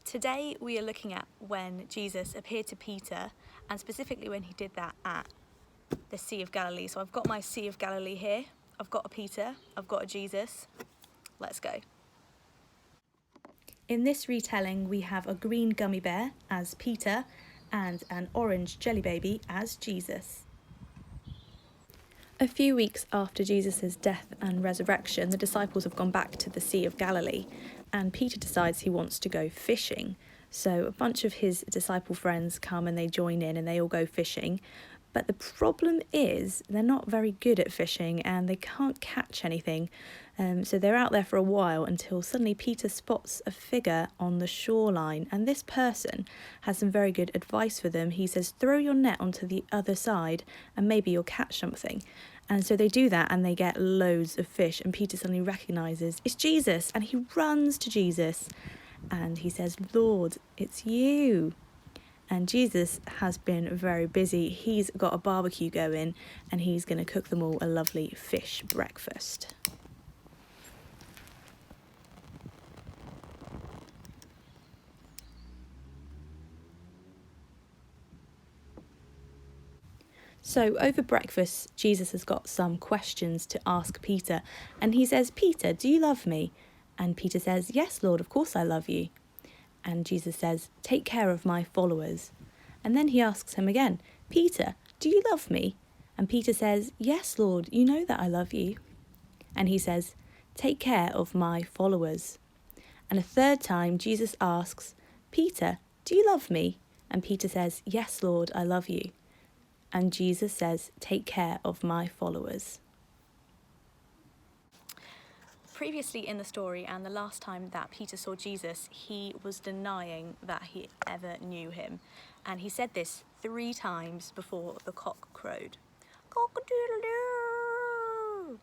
Today we are looking at when Jesus appeared to Peter, and specifically when he did that at the Sea of Galilee. So I've got my Sea of Galilee here, I've got a Peter, I've got a Jesus. Let's go. In this retelling we have a green gummy bear as Peter and an orange jelly baby as Jesus. A few weeks after Jesus' death and resurrection, the disciples have gone back to the Sea of Galilee, and Peter decides he wants to go fishing. So a bunch of his disciple friends come and they join in and they all go fishing. But the problem is they're not very good at fishing and they can't catch anything. So they're out there for a while until suddenly Peter spots a figure on the shoreline, and this person has some very good advice for them. He says, throw your net onto the other side and maybe you'll catch something. And so they do that and they get loads of fish, and Peter suddenly recognises it's Jesus, and he runs to Jesus and he says, Lord, it's you. And Jesus has been very busy. He's got a barbecue going and he's going to cook them all a lovely fish breakfast. So over breakfast, Jesus has got some questions to ask Peter, and he says, Peter, do you love me? And Peter says, yes, Lord, of course I love you. And Jesus says, take care of my followers. And then he asks him again, Peter, do you love me? And Peter says, yes, Lord, you know that I love you. And he says, take care of my followers. And a third time, Jesus asks, Peter, do you love me? And Peter says, yes, Lord, I love you. And Jesus says, take care of my followers. Previously in the story, and the last time that Peter saw Jesus, he was denying that he ever knew him. And he said this 3 times before the cock crowed. Cock-a-doodle-doo!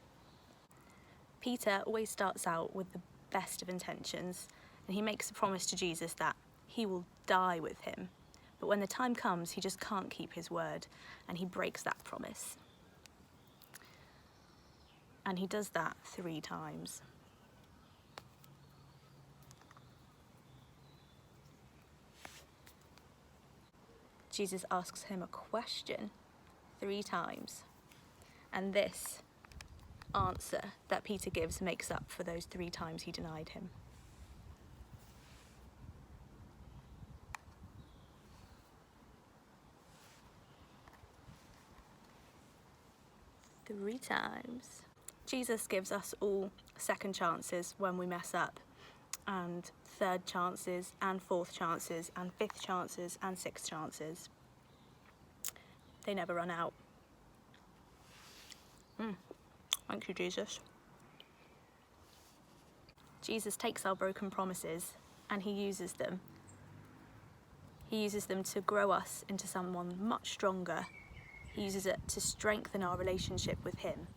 Peter always starts out with the best of intentions, and he makes a promise to Jesus that he will die with him. But when the time comes, he just can't keep his word, and he breaks that promise. And he does that 3 times. Jesus asks him a question 3 times. And this answer that Peter gives makes up for those 3 times he denied him. Three times. Jesus gives us all second chances when we mess up, and third chances, and fourth chances, and fifth chances, and sixth chances. They never run out. Thank you, Jesus. Jesus takes our broken promises and he uses them. He uses them to grow us into someone much stronger. He uses it to strengthen our relationship with him.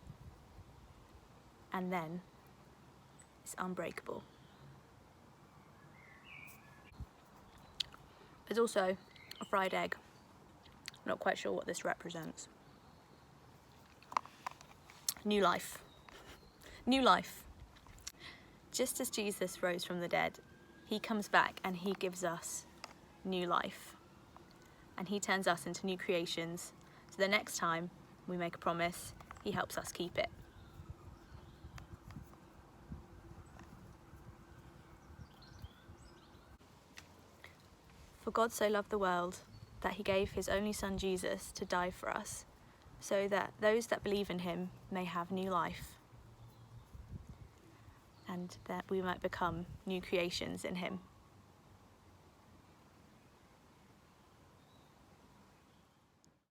And then it's unbreakable. There's also a fried egg. I'm not quite sure what this represents. New life. New life. Just as Jesus rose from the dead, he comes back and he gives us new life. And he turns us into new creations. So the next time we make a promise, he helps us keep it. For God so loved the world that he gave his only son Jesus to die for us, so that those that believe in him may have new life, and that we might become new creations in him.